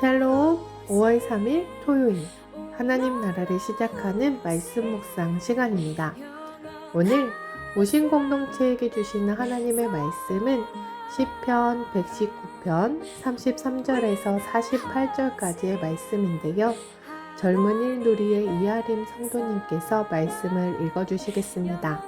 샬롬. 5월 3일 토요일 하나님 나라를 시작하는 말씀 묵상 시간입니다. 오늘 오신 공동체에게 주시는 하나님의 말씀은 시편 119편 33절에서 48절까지의 말씀인데요. 젊은이 누리의 이하림 성도님께서 말씀을 읽어주시겠습니다.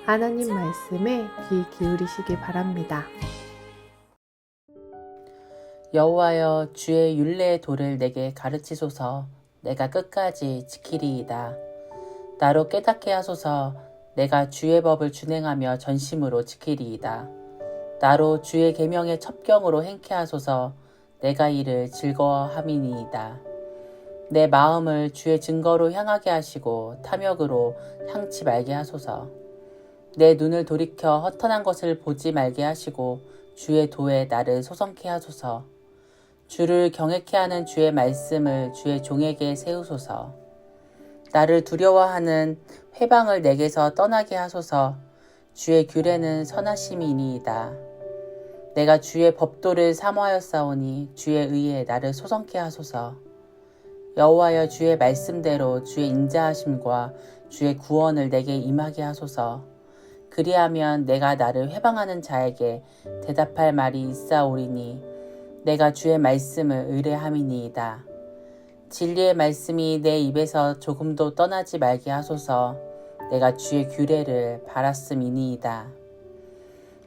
하나님 말씀에 귀 기울이시기 바랍니다. 여호와여, 주의 율례의 도를 내게 가르치소서. 내가 끝까지 지키리이다. 나로 깨닫게 하소서. 내가 주의 법을 준행하며 전심으로 지키리이다. 나로 주의 계명의 첩경으로 행케 하소서. 내가 이를 즐거워함이니이다. 내 마음을 주의 증거로 향하게 하시고 탐욕으로 향치 말게 하소서. 내 눈을 돌이켜 허탄한 것을 보지 말게 하시고 주의 도에 나를 소성케 하소서. 주를 경외케 하는 주의 말씀을 주의 종에게 세우소서. 나를 두려워하는 회방을 내게서 떠나게 하소서. 주의 규례는 선하심이니이다. 내가 주의 법도를 사모하였사오니 주의 의에 나를 소성케 하소서. 여호와여, 주의 말씀대로 주의 인자하심과 주의 구원을 내게 임하게 하소서. 그리하면 내가 나를 회방하는 자에게 대답할 말이 있사오리니 내가 주의 말씀을 의뢰함이니이다. 진리의 말씀이 내 입에서 조금도 떠나지 말게 하소서. 내가 주의 규례를 바랐음이니이다.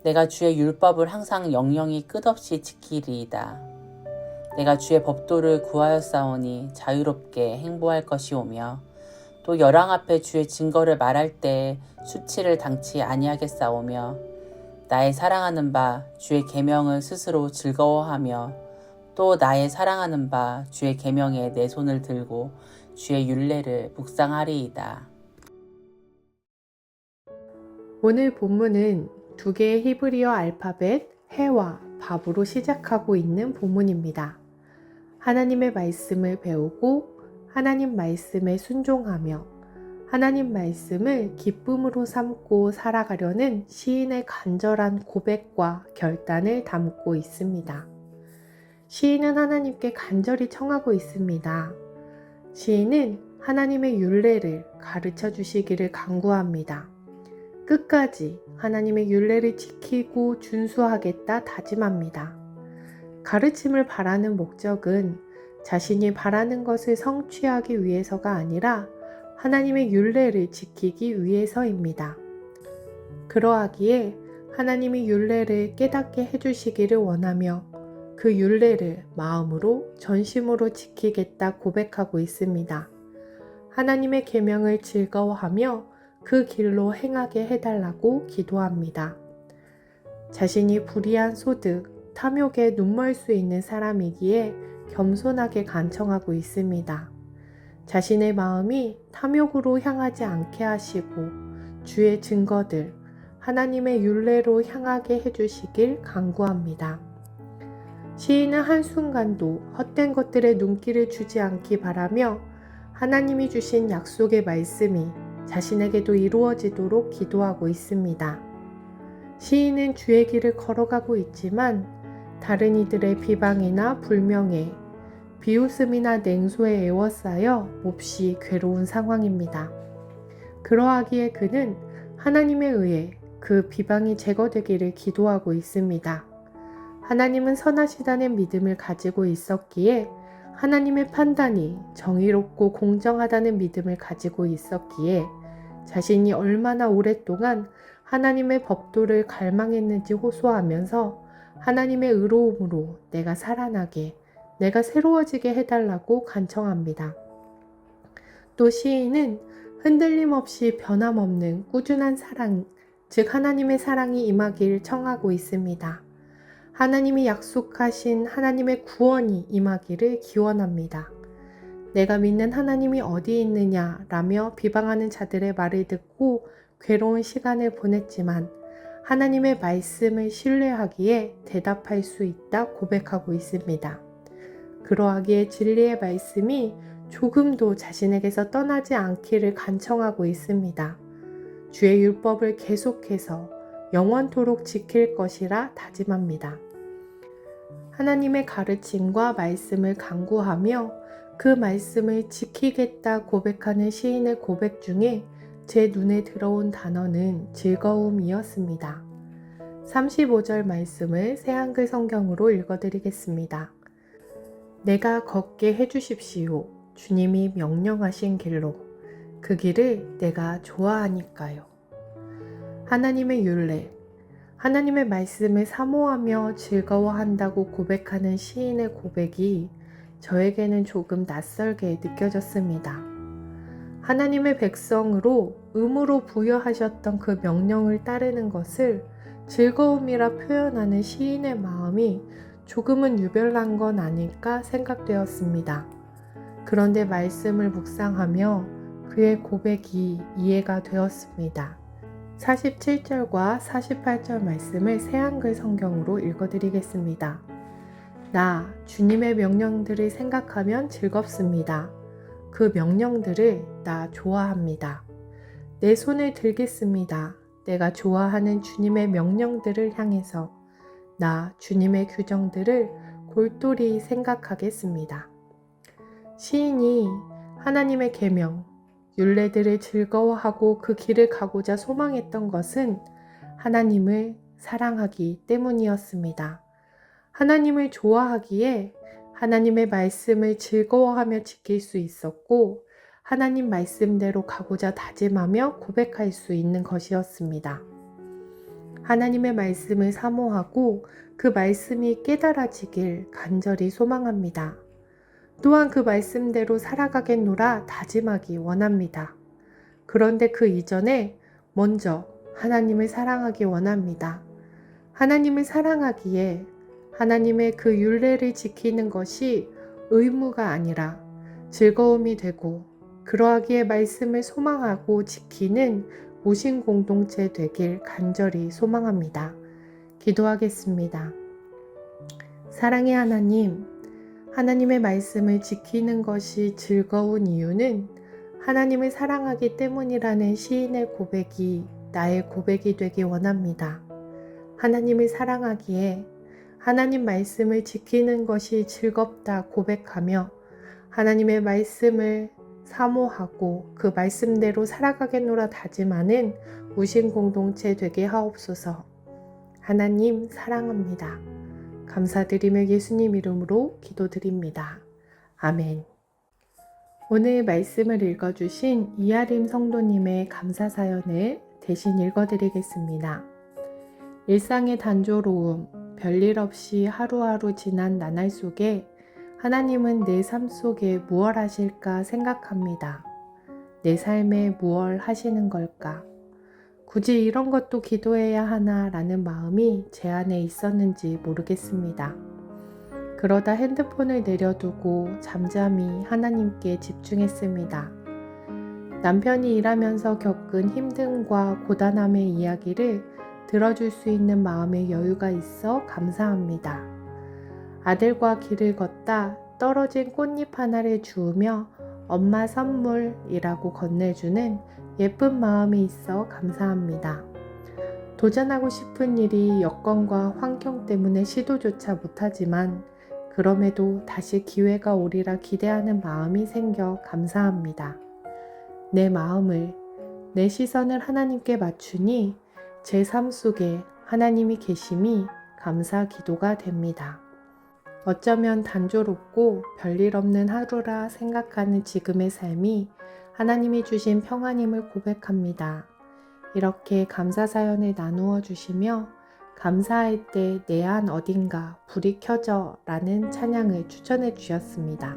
내가 주의 율법을 항상 영영이 끝없이 지키리이다. 내가 주의 법도를 구하였사오니 자유롭게 행보할 것이오며 또 열왕 앞에 주의 증거를 말할 때에 수치를 당치 아니하겠사오며 나의 사랑하는 바 주의 계명을 스스로 즐거워하며 또 나의 사랑하는 바 주의 계명에 내 손을 들고 주의 율례를 묵상하리이다. 오늘 본문은 두 개의 히브리어 알파벳 해와 밥으로 시작하고 있는 본문입니다. 하나님의 말씀을 배우고 하나님 말씀에 순종하며 하나님 말씀을 기쁨으로 삼고 살아가려는 시인의 간절한 고백과 결단을 담고 있습니다. 시인은 하나님께 간절히 청하고 있습니다. 시인은 하나님의 율례를 가르쳐 주시기를 간구합니다. 끝까지 하나님의 율례를 지키고 준수하겠다 다짐합니다. 가르침을 바라는 목적은 자신이 바라는 것을 성취하기 위해서가 아니라 하나님의 율례를 지키기 위해서입니다. 그러하기에 하나님의 율례를 깨닫게 해주시기를 원하며 그 율례를 마음으로 전심으로 지키겠다 고백하고 있습니다. 하나님의 계명을 즐거워하며 그 길로 행하게 해달라고 기도합니다. 자신이 불의한 소득, 탐욕에 눈멀 수 있는 사람이기에 겸손하게 간청하고 있습니다. 자신의 마음이 탐욕으로 향하지 않게 하시고 주의 증거들, 하나님의 율례로 향하게 해주시길 간구합니다. 시인은 한순간도 헛된 것들에 눈길을 주지 않기 바라며 하나님이 주신 약속의 말씀이 자신에게도 이루어지도록 기도하고 있습니다. 시인은 주의 길을 걸어가고 있지만 다른 이들의 비방이나 불명예, 비웃음이나 냉소에 에워싸여 몹시 괴로운 상황입니다. 그러하기에 그는 하나님에 의해 그 비방이 제거되기를 기도하고 있습니다. 하나님은 선하시다는 믿음을 가지고 있었기에 하나님의 판단이 정의롭고 공정하다는 믿음을 가지고 있었기에 자신이 얼마나 오랫동안 하나님의 법도를 갈망했는지 호소하면서 하나님의 의로움으로 내가 살아나게, 내가 새로워지게 해달라고 간청합니다. 또 시인은 흔들림 없이 변함없는 꾸준한 사랑, 즉 하나님의 사랑이 임하길 청하고 있습니다. 하나님이 약속하신 하나님의 구원이 임하기를 기원합니다. 내가 믿는 하나님이 어디 있느냐 라며 비방하는 자들의 말을 듣고 괴로운 시간을 보냈지만 하나님의 말씀을 신뢰하기에 대답할 수 있다 고백하고 있습니다. 그러하기에 진리의 말씀이 조금도 자신에게서 떠나지 않기를 간청하고 있습니다. 주의 율법을 계속해서 영원토록 지킬 것이라 다짐합니다. 하나님의 가르침과 말씀을 강구하며 그 말씀을 지키겠다 고백하는 시인의 고백 중에 제 눈에 들어온 단어는 즐거움이었습니다. 35절 말씀을 새한글 성경으로 읽어드리겠습니다. 내가 걷게 해주십시오. 주님이 명령하신 길로. 그 길을 내가 좋아하니까요. 하나님의 율례, 하나님의 말씀을 사모하며 즐거워한다고 고백하는 시인의 고백이 저에게는 조금 낯설게 느껴졌습니다. 하나님의 백성으로 의무로 부여하셨던 그 명령을 따르는 것을 즐거움이라 표현하는 시인의 마음이 조금은 유별난 건 아닐까 생각되었습니다. 그런데 말씀을 묵상하며 그의 고백이 이해가 되었습니다. 47절과 48절 말씀을 새한글 성경으로 읽어드리겠습니다. 나 주님의 명령들을 생각하면 즐겁습니다. 그 명령들을 나 좋아합니다. 내 손을 들겠습니다. 내가 좋아하는 주님의 명령들을 향해서 나 주님의 규정들을 골똘히 생각하겠습니다. 시인이 하나님의 계명, 율례들을 즐거워하고 그 길을 가고자 소망했던 것은 하나님을 사랑하기 때문이었습니다. 하나님을 좋아하기에 하나님의 말씀을 즐거워하며 지킬 수 있었고 하나님 말씀대로 가고자 다짐하며 고백할 수 있는 것이었습니다. 하나님의 말씀을 사모하고 그 말씀이 깨달아지길 간절히 소망합니다. 또한 그 말씀대로 살아가겠노라 다짐하기 원합니다. 그런데 그 이전에 먼저 하나님을 사랑하기 원합니다. 하나님을 사랑하기에 하나님의 그 율례를 지키는 것이 의무가 아니라 즐거움이 되고 그러하기에 말씀을 소망하고 지키는 모신 공동체 되길 간절히 소망합니다. 기도하겠습니다. 사랑의 하나님, 하나님의 말씀을 지키는 것이 즐거운 이유는 하나님을 사랑하기 때문이라는 시인의 고백이 나의 고백이 되기 원합니다. 하나님을 사랑하기에 하나님 말씀을 지키는 것이 즐겁다 고백하며 하나님의 말씀을 사모하고 그 말씀대로 살아가겠노라 다짐하는 무신 공동체 되게 하옵소서. 하나님 사랑합니다. 감사드리며 예수님 이름으로 기도드립니다. 아멘. 오늘 말씀을 읽어주신 이아림 성도님의 감사 사연을 대신 읽어드리겠습니다. 일상의 단조로움, 별일 없이 하루하루 지난 나날 속에 하나님은 내 삶 속에 무엇 하실까 생각합니다. 내 삶에 무엇 하시는 걸까? 굳이 이런 것도 기도해야 하나 라는 마음이 제 안에 있었는지 모르겠습니다. 그러다 핸드폰을 내려두고 잠잠히 하나님께 집중했습니다. 남편이 일하면서 겪은 힘듦과 고단함의 이야기를 들어줄 수 있는 마음의 여유가 있어 감사합니다. 아들과 길을 걷다 떨어진 꽃잎 하나를 주우며 엄마 선물이라고 건네주는 예쁜 마음이 있어 감사합니다. 도전하고 싶은 일이 여건과 환경 때문에 시도조차 못하지만 그럼에도 다시 기회가 오리라 기대하는 마음이 생겨 감사합니다. 내 마음을, 내 시선을 하나님께 맞추니 제 삶 속에 하나님이 계심이 감사 기도가 됩니다. 어쩌면 단조롭고 별일 없는 하루라 생각하는 지금의 삶이 하나님이 주신 평안임을 고백합니다. 이렇게 감사 사연을 나누어 주시며 감사할 때 내 안 어딘가 불이 켜져 라는 찬양을 추천해 주셨습니다.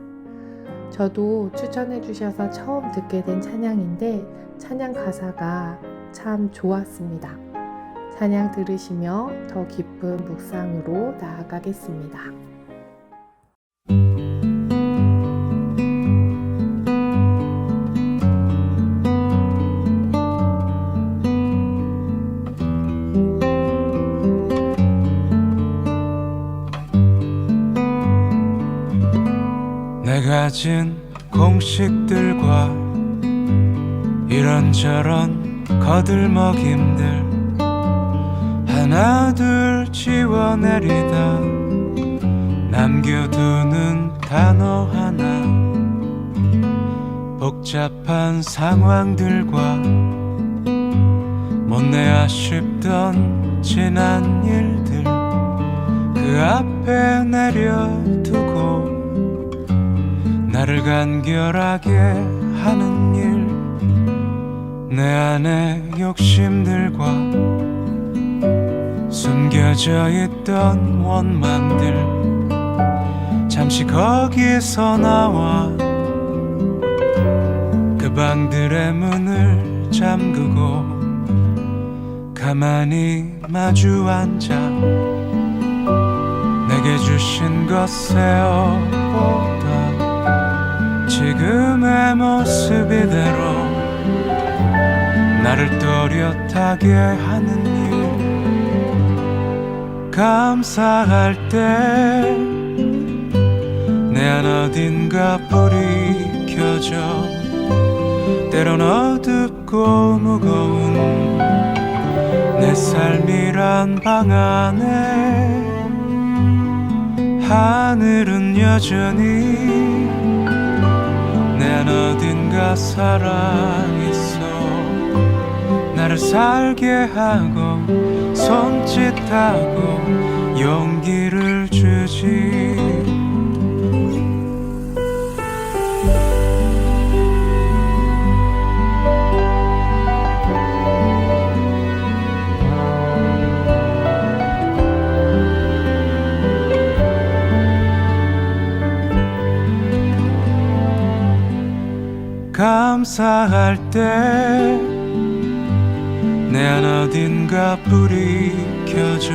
저도 추천해 주셔서 처음 듣게 된 찬양인데 찬양 가사가 참 좋았습니다. 찬양 들으시며 더 깊은 묵상으로 나아가겠습니다. 가진 공식들과 이런저런 거들먹임들 하나둘 지워내리다 남겨두는 단어 하나 복잡한 상황들과 못내 아쉽던 지난 일들 그 앞에 내려두고 나를 간결하게 하는 일 내 안의 욕심들과 숨겨져 있던 원망들 잠시 거기서 나와 그 방들의 문을 잠그고 가만히 마주 앉아 내게 주신 것 세어보다 지금의 모습 이대로 나를 또렷하게 하는 일 감사할 때 내 안 어딘가 불이 켜져 때론 어둡고 무거운 내 삶이란 방 안에 하늘은 여전히 내 안 어딘가 살아있어 나를 살게 하고 손짓하고 용기를 주지 감사할 때 내 안 어딘가 불이 켜져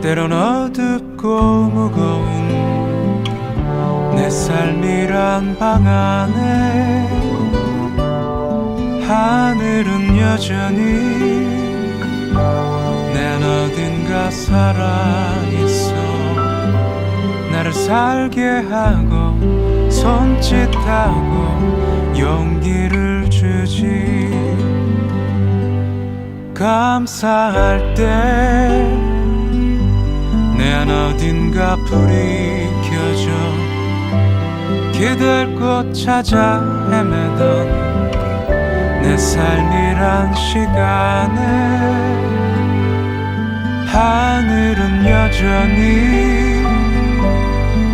때론 어둡고 무거운 내 삶이란 방 안에 하늘은 여전히 내 안 어딘가 살아있어 나를 살게 하고 손짓하고 용기를 주지 감사할 때 내 안 어딘가 불이 켜져 기댈 곳 찾아 헤매던 내 삶이란 시간에 하늘은 여전히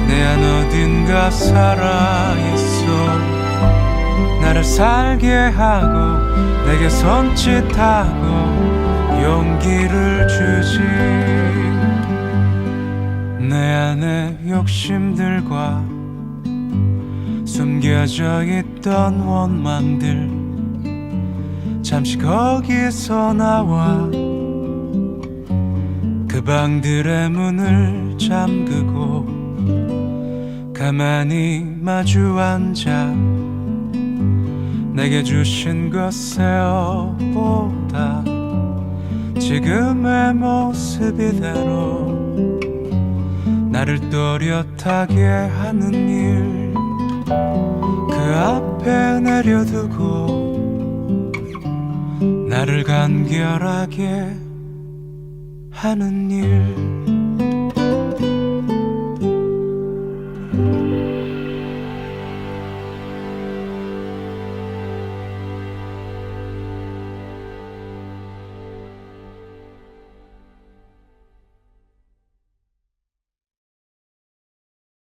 내 안 어딘가 살아있어 나를 살게 하고 내게 손짓하고 용기를 주지 내 안의 욕심들과 숨겨져 있던 원망들 잠시 거기서 나와 그 방들의 문을 잠그고 가만히 마주 앉아 내게 주신 것 세어보다 지금의 모습 이대로 나를 또렷하게 하는 일 그 앞에 내려두고 나를 간결하게 하는 일